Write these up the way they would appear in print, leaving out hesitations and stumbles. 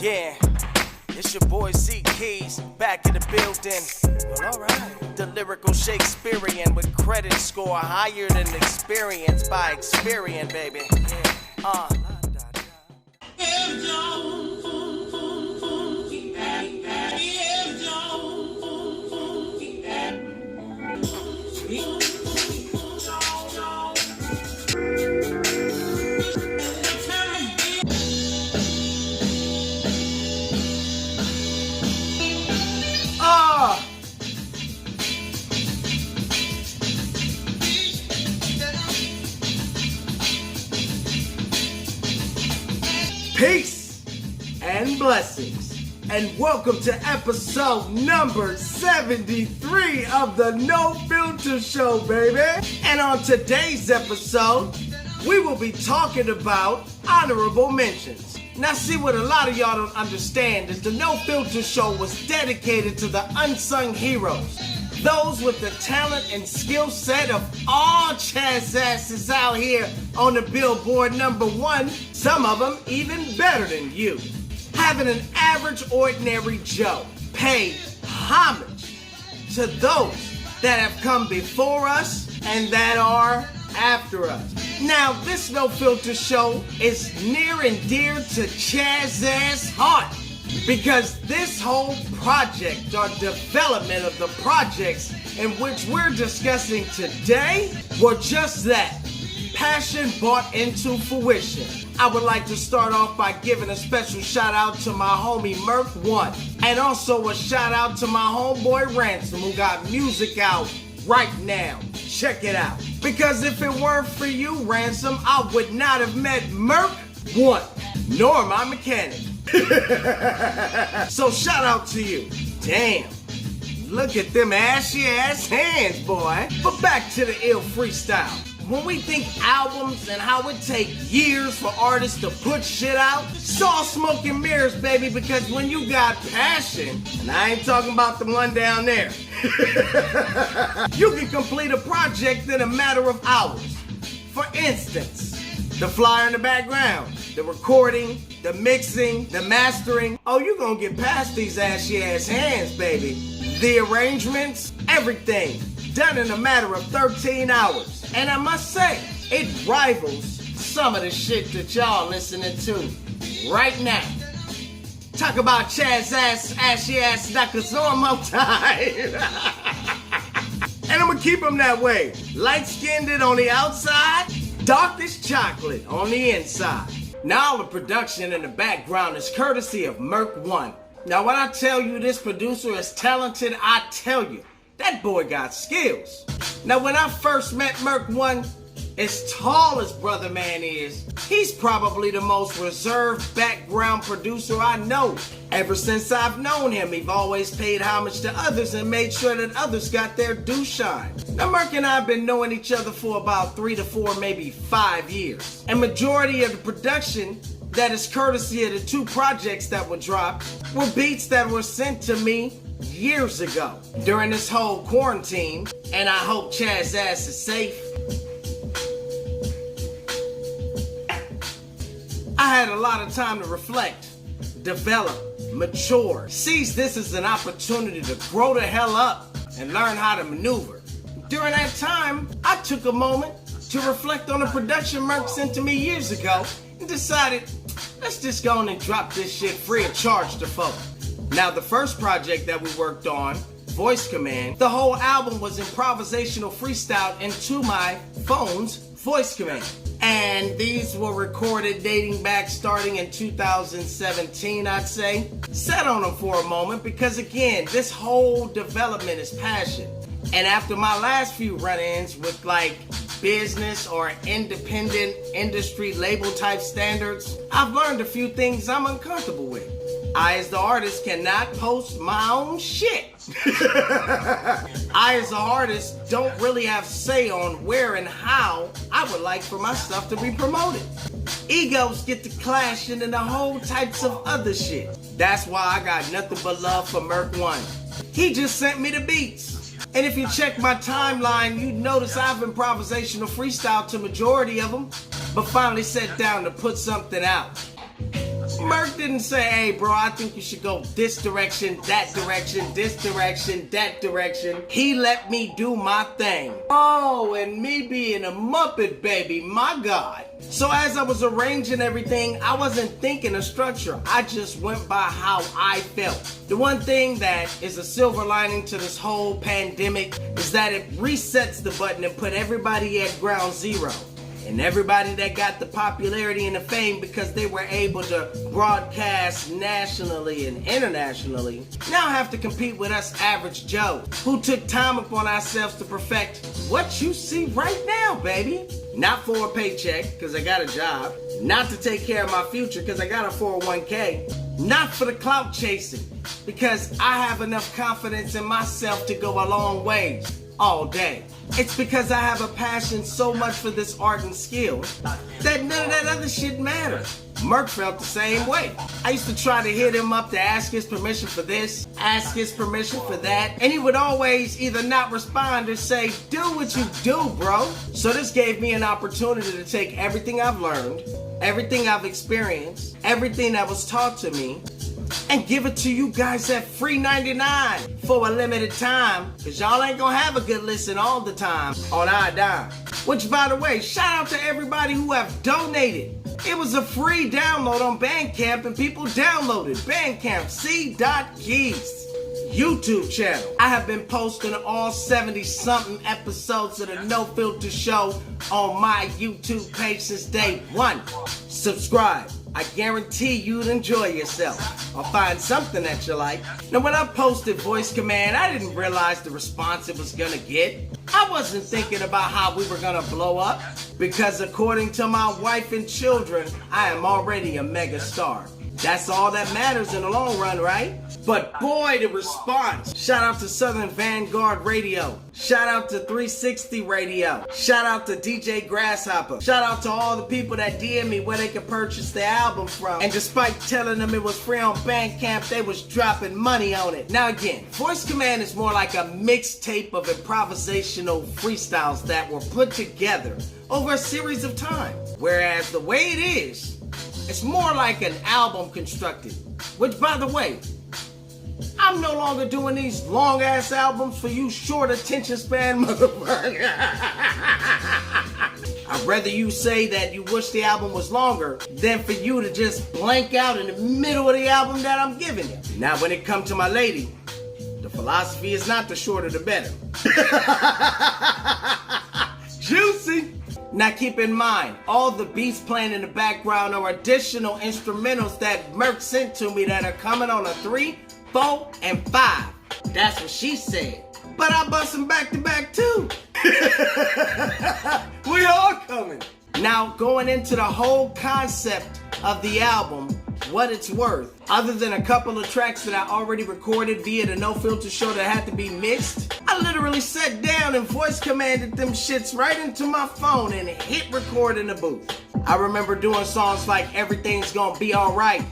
Yeah, it's your boy C Keys back in the building. Well, alright. The lyrical Shakespearean with credit score higher than experience by Experian, baby. Yeah. Peace and blessings, and welcome to episode number 73 of the No Filter Show, baby. And on today's episode, we will be talking about honorable mentions. Now, see, what a lot of y'all don't understand is the No Filter Show was dedicated to the unsung heroes, those with the talent and skill set of all Chaz asses out here on the Billboard #1, some of them even better than you. Having an average, ordinary Joe pay homage to those that have come before us and that are after us. Now, this No Filter Show is near and dear to Chaz's heart, because this whole project, or development of the projects in which we're discussing today, were just that. Passion brought into fruition. I would like to start off by giving a special shout out to my homie M.E.R.K.1, and also a shout out to my homeboy Ransom, who got music out right now. Check it out. Because if it weren't for you, Ransom, I would not have met M.E.R.K.1, nor my mechanic. So shout out to you. Damn, look at them ashy ass hands, boy. But back to the ill freestyle. When we think albums and how it takes years for artists to put shit out, it's all smoke and mirrors, baby, because when you got passion, and I ain't talking about the one down there, you can complete a project in a matter of hours. For instance, the flyer in the background, the recording, the mixing, the mastering. Oh, you gonna get past these ashy ass hands, baby. The arrangements, everything, done in a matter of 13 hours. And I must say, it rivals some of the shit that y'all listening to right now. Talk about Chaz ass, ashy ass knuckles one more time. And I'm gonna keep them that way. Light-skinned on the outside, dark as chocolate on the inside. Now all the production in the background is courtesy of M.E.R.K.1. Now when I tell you this producer is talented, I tell you, that boy got skills. Now when I first met M.E.R.K.1, as tall as Brother Man is, he's probably the most reserved background producer I know. Ever since I've known him, he's always paid homage to others and made sure that others got their due shine. Now M.E.R.K. and I have been knowing each other for about 3 to 4, maybe 5 years. And majority of the production that is courtesy of the 2 projects that were dropped were beats that were sent to me years ago during this whole quarantine, and I hope Chaz's ass is safe. I had a lot of time to reflect, develop, mature, seize this as an opportunity to grow the hell up and learn how to maneuver. During that time, I took a moment to reflect on the production M.E.R.K. sent to me years ago and decided, let's just go on and drop this shit free of charge to folks. Now, the first project that we worked on, Voice Command, the whole album was improvisational freestyle into my phone's voice command. And these were recorded dating back starting in 2017, I'd say. Sat on them for a moment because, again, this whole development is passion. And after my last few run-ins with like business or independent industry label type standards, I've learned a few things I'm uncomfortable with. I, as the artist, cannot post my own shit. I, as the artist, don't really have say on where and how I would like for my stuff to be promoted. Egos get to clashing and a whole types of other shit. That's why I got nothing but love for M.E.R.K.1. He just sent me the beats. And if you check my timeline, you'd notice I've improvisational freestyle to majority of them, but finally sat down to put something out. M.E.R.K. didn't say, hey bro, I think you should go this direction, that direction, this direction, that direction. He let me do my thing. Oh, and me being a Muppet baby, my God. So as I was arranging everything, I wasn't thinking of structure. I just went by how I felt. The one thing that is a silver lining to this whole pandemic is that it resets the button and put everybody at ground zero. And everybody that got the popularity and the fame because they were able to broadcast nationally and internationally now have to compete with us average Joe who took time upon ourselves to perfect what you see right now, baby. Not for a paycheck, because I got a job. Not to take care of my future, because I got a 401k. Not for the clout chasing, because I have enough confidence in myself to go a long way all day. It's because I have a passion so much for this art and skill that none of that other shit matters. M.E.R.K. felt the same way. I used to try to hit him up to ask his permission for this, ask his permission for that, and he would always either not respond or say, do what you do, bro. So this gave me an opportunity to take everything I've learned, everything I've experienced, everything that was taught to me, and give it to you guys at free 99 for a limited time, because y'all ain't gonna have a good listen all the time on our dime. Which, by the way, shout out to everybody who have donated. It was a free download on Bandcamp and people downloaded Bandcamp C.Keys YouTube channel. I have been posting all 70-something episodes of the No Filter Show on my YouTube page since day one. Subscribe. I guarantee you'd enjoy yourself or find something that you like. Now, when I posted Voice Command, I didn't realize the response it was gonna get. I wasn't thinking about how we were gonna blow up, because according to my wife and children, I am already a mega star. That's all that matters in the long run, right? But boy, the response. Shout out to Southern Vanguard Radio. Shout out to 360 Radio. Shout out to DJ Grasshopper. Shout out to all the people that DM me where they could purchase the album from. And despite telling them it was free on Bandcamp, they was dropping money on it. Now again, Voice Command is more like a mixtape of improvisational freestyles that were put together over a series of time. Whereas the way it is, it's more like an album constructed. Which, by the way, I'm no longer doing these long-ass albums for you short attention span motherfuckers. I'd rather you say that you wish the album was longer than for you to just blank out in the middle of the album that I'm giving you. Now, when it comes to my lady, the philosophy is not the shorter the better. Juicy! Now keep in mind, all the beats playing in the background are additional instrumentals that M.E.R.K. sent to me that are coming on a 3, 4, and 5. That's what she said. But I bust them back to back too. We all coming. Now going into the whole concept of the album, what it's worth, other than a couple of tracks that I already recorded via the No Filter Show that had to be mixed, I literally sat down and voice commanded them shits right into my phone and hit record in the booth. I remember doing songs like Everything's Gonna Be Alright.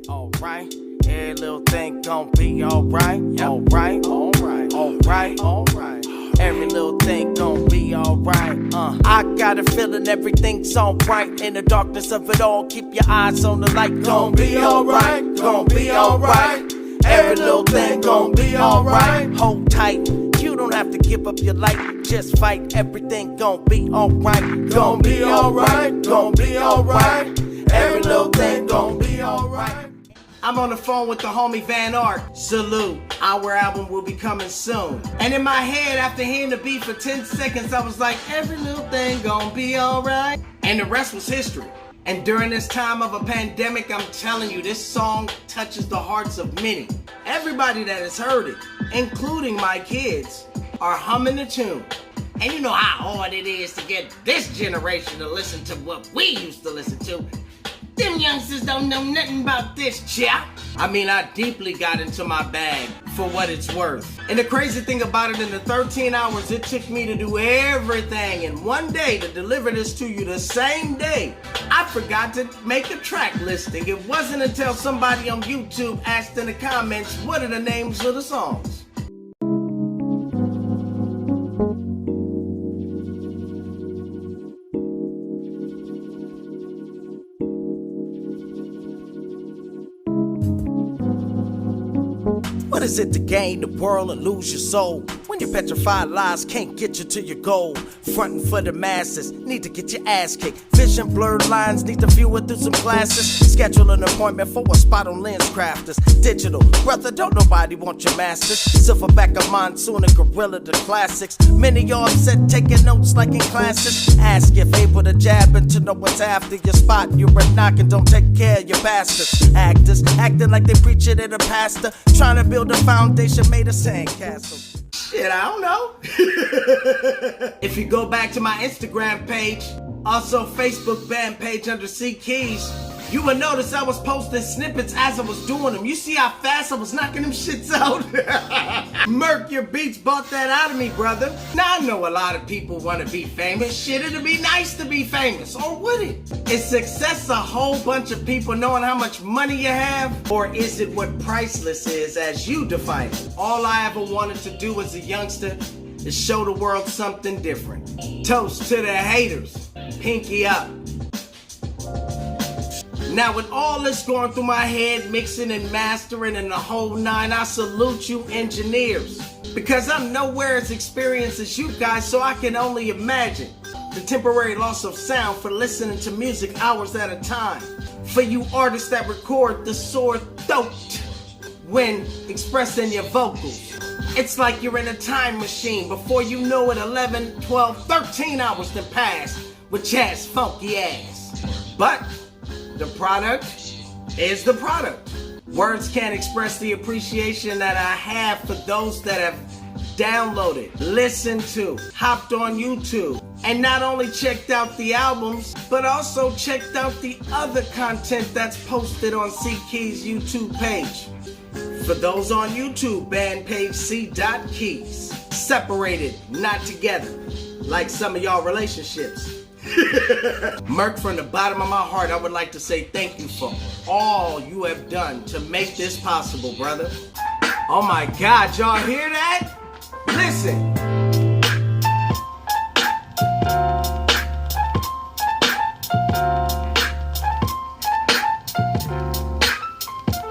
Alright, every little thing gon' be alright. Alright, alright, alright, alright. Every little thing gon' be alright. I got a feeling everything's alright. In the darkness of it all, keep your eyes on the light. Gon' be alright, gon' be alright. Every little thing gon' be alright. Hold tight, you don't have to give up your life. Just fight, everything gon' be alright. Gon' be alright, gon' be alright. Every little thing gon' be alright. I'm on the phone with the homie Van Ark. Salute. Our album will be coming soon. And in my head, after hearing the beat for 10 seconds, I was like, every little thing gon' be alright. And the rest was history. And during this time of a pandemic, I'm telling you, this song touches the hearts of many. Everybody that has heard it, including my kids, are humming the tune. And you know how hard it is to get this generation to listen to what we used to listen to. Them youngsters don't know nothing about this, chap. I mean, I deeply got into my bag for what it's worth. And the crazy thing about it, in the 13 hours it took me to do everything in one day to deliver this to you the same day, I forgot to make a track listing. It wasn't until somebody on YouTube asked in the comments, what are the names of the songs? What is it to gain the world and lose your soul? When your petrified lies can't get you to your goal. Frontin' for the masses, need to get your ass kicked. Vision blurred lines, need to view it through some glasses. Schedule an appointment for a spot on Lens Crafters. Digital, brother, don't nobody want your masters. Silverback of Monsoon and Gorilla, the classics. Many y'all upset taking notes like in classes. Ask if able to jab into know what's after your spot. You're a knock and don't take care of your bastards. Actors, acting like they preaching at a pastor. Trying to build a foundation made of sandcastles. Shit, I don't know. If you go back to my Instagram page, also Facebook band page under C Keys, you will notice I was posting snippets as I was doing them. You see how fast I was knocking them shits out? M.E.R.K., your beats bought that out of me, brother. Now I know a lot of people want to be famous. Shit, it'd be nice to be famous, or would it? Is success a whole bunch of people knowing how much money you have? Or is it what priceless is as you define it? All I ever wanted to do as a youngster is show the world something different. Toast to the haters. Pinky up. Now with all this going through my head, mixing and mastering and the whole nine, I salute you engineers. Because I'm nowhere as experienced as you guys, so I can only imagine the temporary loss of sound for listening to music hours at a time. For you artists that record the sore throat when expressing your vocals. It's like you're in a time machine. Before you know it, 11, 12, 13 hours to pass with Chad's funky ass. But the product is the product. Words can't express the appreciation that I have for those that have downloaded, listened to, hopped on YouTube, and not only checked out the albums, but also checked out the other content that's posted on C Keys' YouTube page. For those on YouTube, band page C.Keys. Separated, not together, like some of y'all relationships. M.E.R.K., from the bottom of my heart, I would like to say thank you for all you have done to make this possible, brother. Oh my God, y'all hear that? Listen.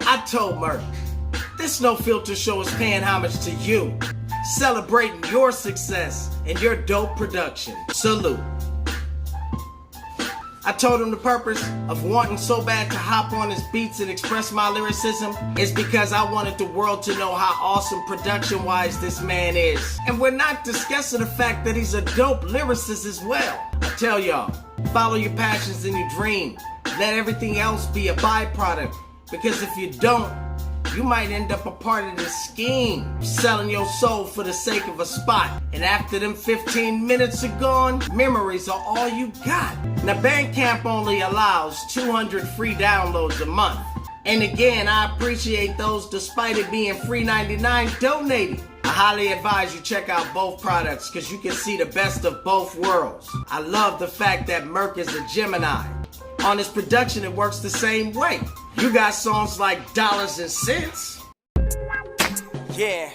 I told M.E.R.K., this No Filter show is paying homage to you, celebrating your success and your dope production. Salute. I told him the purpose of wanting so bad to hop on his beats and express my lyricism is because I wanted the world to know how awesome production-wise this man is. And we're not discussing the fact that he's a dope lyricist as well. I tell y'all, follow your passions and your dream. Let everything else be a byproduct. Because if you don't, you might end up a part of this scheme, selling your soul for the sake of a spot. And after them 15 minutes are gone, memories are all you got. Now Bandcamp only allows 200 free downloads a month. And again, I appreciate those, despite it being free 99, donating. I highly advise you check out both products because you can see the best of both worlds. I love the fact that M.E.R.K. is a Gemini. On his production, it works the same way. You got songs like Dollars and Cents. Yeah,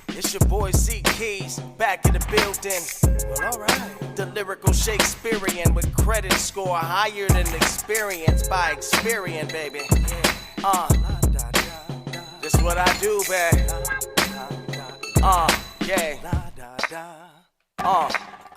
it's your boy C Keys, back in the building. Well, alright. The lyrical Shakespearean with credit score higher than experience by Experian, baby. This what I do, baby.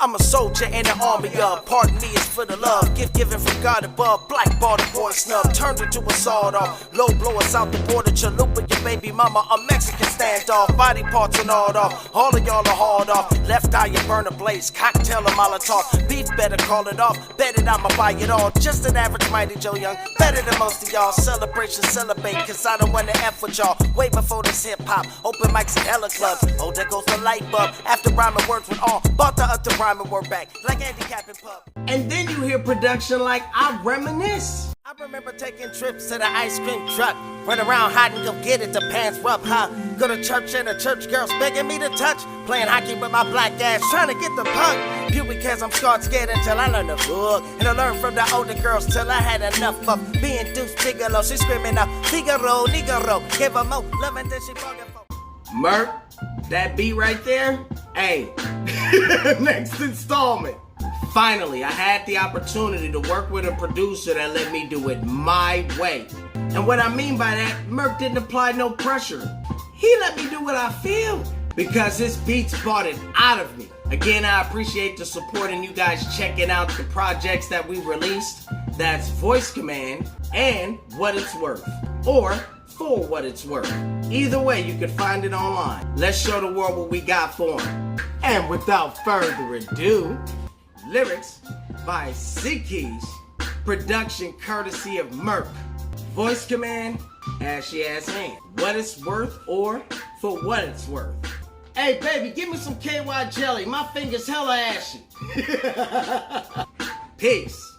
I'm a soldier in the army of, pardon me, it's for the love. Gift given from God above, blackball the boy snub, turned into a sawed off. Low blowers out the border, chalupa your baby mama, a Mexican standoff. Body parts and all off, all of y'all are hauled off. Left eye you burn a blaze, cocktail a Molotov. Beef better call it off, bet it I'ma buy it all. Just an average mighty Joe Young, better than most of y'all. Celebration, celebrate, cause I don't wanna F with y'all. Way before this hip hop, open mics and hella clubs. Oh, there goes the light bulb, after rhyming words with all. Bought the other rhyming word back, like Andy Cap and Pup. And then you hear production like I Reminisce. I remember taking trips to the ice cream truck, run around hiding, go get it, the pants rub, huh? Go to church and the church girls begging me to touch, playing hockey with my black ass, trying to get the puck. Puberty cause I'm scarred scared until I learned the book, and I learned from the older girls till I had enough of being Deuce Bigelow. She screaming out, Figaro, Negro, give her more love and then she bugging for M.E.R.K., that beat right there, hey, next installment. Finally, I had the opportunity to work with a producer that let me do it my way. And what I mean by that, M.E.R.K. didn't apply no pressure. he let me do what I feel because his beats brought it out of me. Again, I appreciate the support and you guys checking out the projects that we released. That's Voice Command and What It's Worth, or For What It's Worth. Either way, you can find it online. Let's show the world what we got for them. And without further ado, lyrics by C Keys, production courtesy of M.E.R.K. Voice Command, ashy ass hand. What It's Worth, or For What It's Worth. Hey baby, give me some KY jelly. My finger's hella ashy. Peace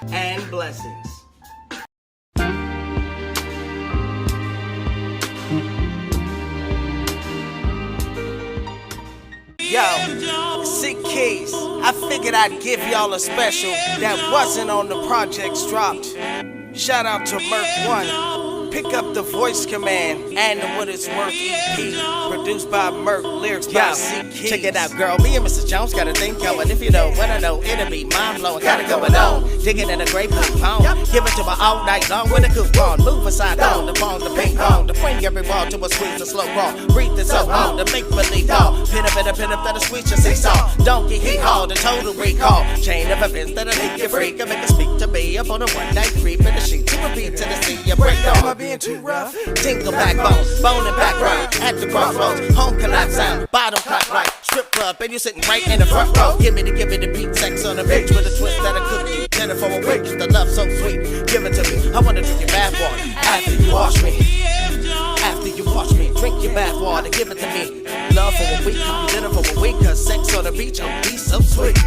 and blessings. Yo, C Keys, I figured I'd give y'all a special that wasn't on the projects dropped. Shout out to M.E.R.K.1. Pick up the Voice Command and the What It's Worth EP, produced by M.E.R.K., lyrics by C Keys. Check it out, girl. Me and Mr. Jones got a thing going. If you know what I know, it'll be mind-blowing. Got it going on. Digging in a great pound. Give it to her all night long with a coupon. Move aside on the ball, the ping pong. To bring every ball to a squeeze, a slow crawl. Breathe it so on, the make-believe ball. Pin up, that a sweet, just seesaw. Donkey, hee-haw, the total recall. Chain of events that'll make you freak and make you speak to me up on a one-night creep in the sheet. To repeat to the sea, you break on. Am I being too rough? Tinkle backbone, bone and background. At the crossroads, home collapse sound. Bottom clock right, strip club, and you sitting right in the front row. Give me the beat, sex on the beach with a twist that'll cook you. Dinner for a week, the love so sweet. Give it to me, I wanna drink your bath water. After you wash me, after you wash me, drink your bath water. Give it to me, love for a week, dinner for a week. Cause sex on the beach, oh, be so sweet.